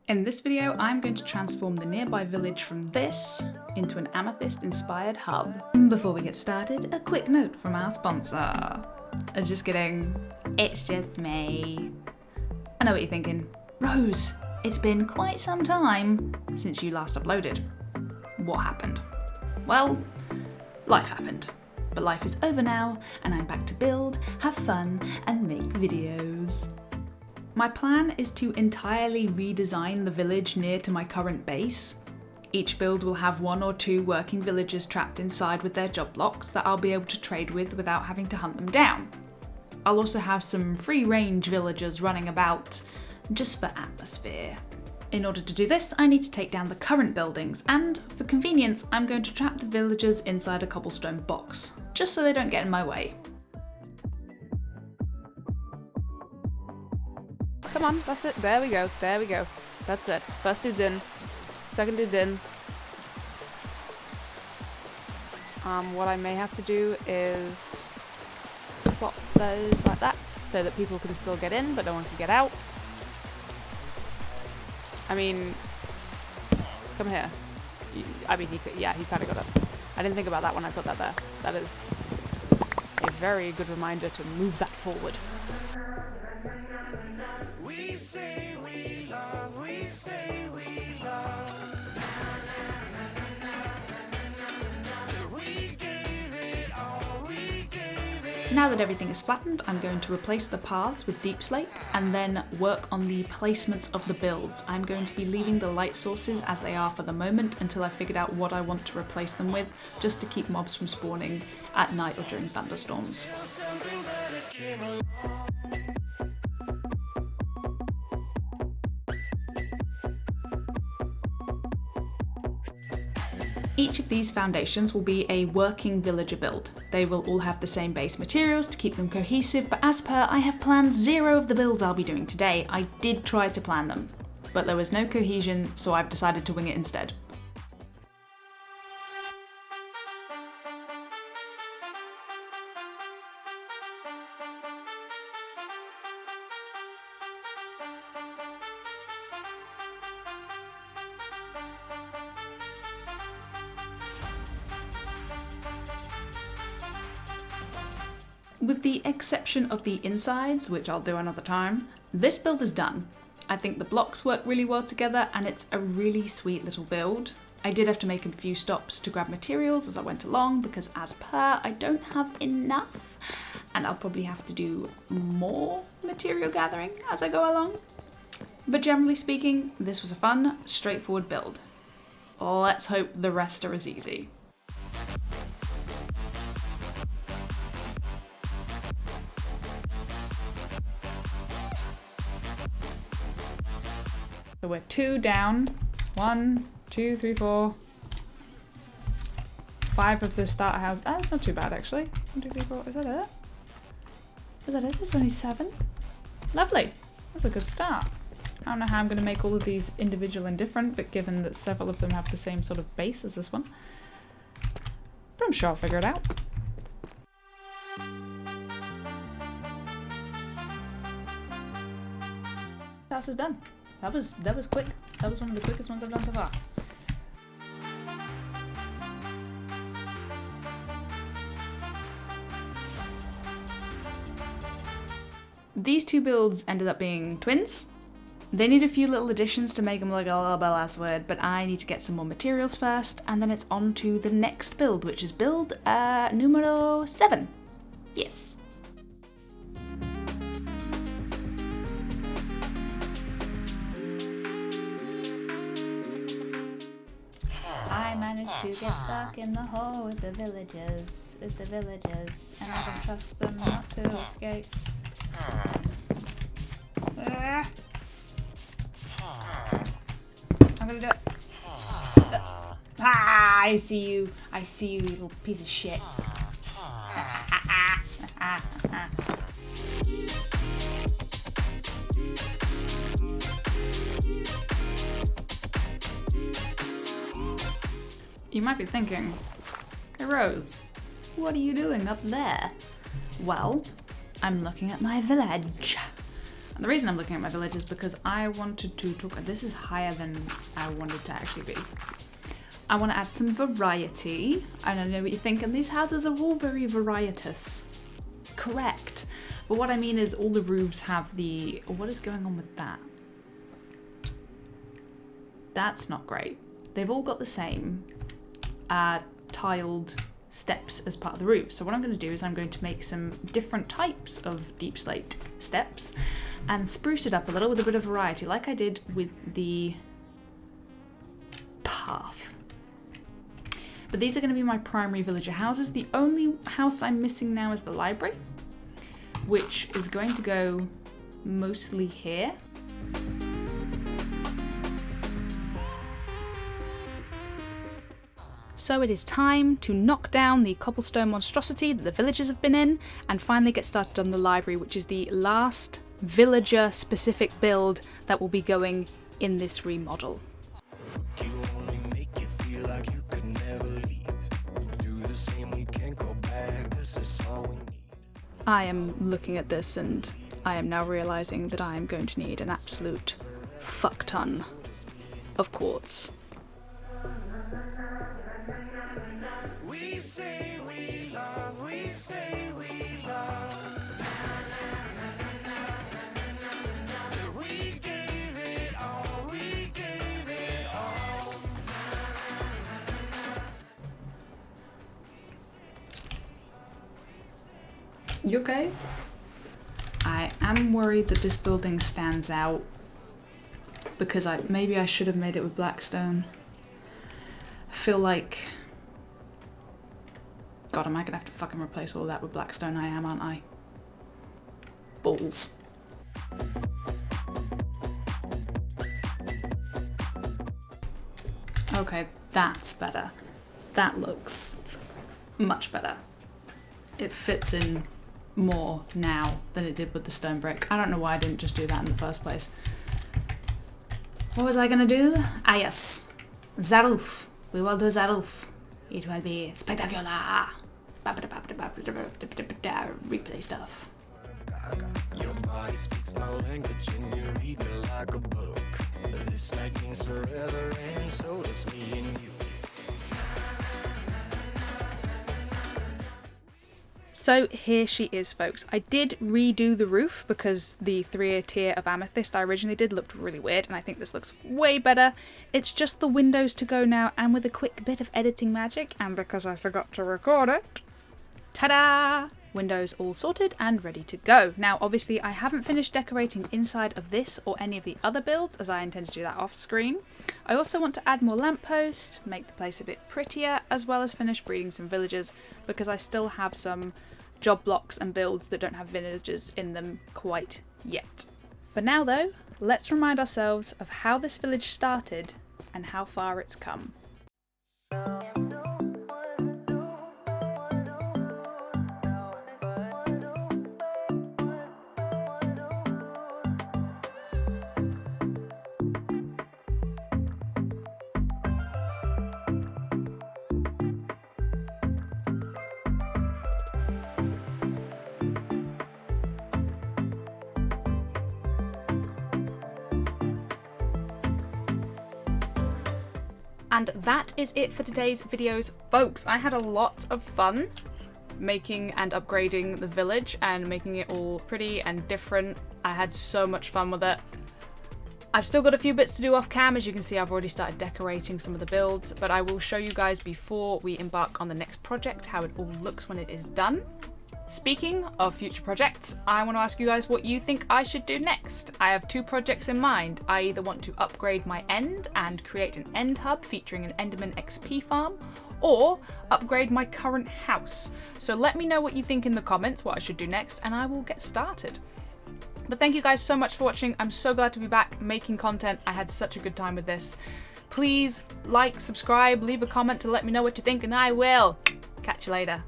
In this video, I'm going to transform the nearby village from this into an amethyst-inspired hub. Before we get started, a quick note from our sponsor. Just kidding, it's just me. I know what you're thinking. Rose, it's been quite some time since you last uploaded. What happened? Well, life happened. But life is over now, and I'm back to build, have fun, and make videos. My plan is to entirely redesign the village near to my current base. Each build will have 1 or 2 working villagers trapped inside with their job blocks that I'll be able to trade with without having to hunt them down. I'll also have some free-range villagers running about, just for atmosphere. In order to do this, I need to take down the current buildings, and for convenience, I'm going to trap the villagers inside a cobblestone box, just so they don't get in my way. Come on, that's it. There we go. There we go. That's it. First dude's in. Second dude's in. What I may have to do is plot those like that so that people can still get in, but no one can get out. I mean, come here. I mean, he kind of got up. I didn't think about that when I put that there. That is a very good reminder to move that forward. We say we love, we say we love. We gave it all, we gave it. Now that everything is flattened, I'm going to replace the paths with deep slate and then work on the placements of the builds. I'm going to be leaving the light sources as they are for the moment until I've figured out what I want to replace them with, just to keep mobs from spawning at night or during thunderstorms. Something better came along. Each of these foundations will be a working villager build. They will all have the same base materials to keep them cohesive, but as per, I have planned 0 of the builds I'll be doing today. I did try to plan them, but there was no cohesion, so I've decided to wing it instead. With the exception of the insides, which I'll do another time, this build is done. I think the blocks work really well together and it's a really sweet little build. I did have to make a few stops to grab materials as I went along because as per, I don't have enough and I'll probably have to do more material gathering as I go along. But generally speaking, this was a fun, straightforward build. Let's hope the rest are as easy. So we're 2 down. 1, 2, 3, 4. 5 of the starter house. That's not too bad actually. 1, 2, 3, 4. Is that it? Is that it? There's only 7. Lovely. That's a good start. I don't know how I'm going to make all of these individual and different, but given that several of them have the same sort of base as this one. But I'm sure I'll figure it out. House is done. That was quick. That was one of the quickest ones I've done so far. These 2 builds ended up being twins. They need a few little additions to make them look a little bit less weird, but I need to get some more materials first, and then it's on to the next build, which is build numero 7. Yes. I managed to get stuck in the hole with the villagers, and I don't trust them not to escape. I'm gonna do it. I see you, you little piece of shit. You might be thinking, hey Rose, what are you doing up there? Well, I'm looking at my village. And the reason I'm looking at my village is because I wanted to talk, this is higher than I wanted to actually be. I want to add some variety. I don't know what you think, and these houses are all very varietous. Correct. But what I mean is all the roofs have the, what is going on with that? That's not great. They've all got the same tiled steps as part of the roof. So what I'm going to do is I'm going to make some different types of deep slate steps and spruce it up a little with a bit of variety, like I did with the path. But these are going to be my primary villager houses. The only house I'm missing now is the library, which is going to go mostly here. So it is time to knock down the cobblestone monstrosity that the villagers have been in and finally get started on the library, which is the last villager specific build that will be going in this remodel. You only make you feel like you could never leave. Do the same, we can't go back. This is all we need. I am looking at this and I am now realizing that I am going to need an absolute fuck ton of quartz. We say we love, we say we love. We gave it all, we gave it all. You okay? I am worried that this building stands out because maybe I should have made it with blackstone. I feel like, God, am I gonna have to fucking replace all that with blackstone? I am, aren't I? Balls. Okay, that's better. That looks much better. It fits in more now than it did with the stone brick. I don't know why I didn't just do that in the first place. What was I gonna do? Ah yes, the roof. We will do the roof. It will be spectacular. Replay stuff. Your body speaks my language and you read me like a book. This night means forever and so does me and you. So here she is, folks. I did redo the roof because the 3-tier of amethyst I originally did looked really weird, and I think this looks way better. It's just the windows to go now, and with a quick bit of editing magic, and because I forgot to record it, ta-da! Windows all sorted and ready to go. Now, obviously, I haven't finished decorating inside of this or any of the other builds, as I intend to do that off screen. I also want to add more lampposts, make the place a bit prettier, as well as finish breeding some villagers, because I still have some job blocks and builds that don't have villagers in them quite yet. For now, though, let's remind ourselves of how this village started and how far it's come. And that is it for today's videos, folks. I had a lot of fun making and upgrading the village and making it all pretty and different. I had so much fun with it. I've still got a few bits to do off cam. As you can see, I've already started decorating some of the builds, but I will show you guys before we embark on the next project how it all looks when it is done. Speaking of future projects, I want to ask you guys what you think I should do next. I have 2 projects in mind. I either want to upgrade my end and create an end hub featuring an Enderman XP farm, or upgrade my current house. So let me know what you think in the comments, what I should do next, and I will get started. But thank you guys so much for watching. I'm so glad to be back making content. I had such a good time with this. Please like, subscribe, leave a comment to let me know what you think, and I will catch you later.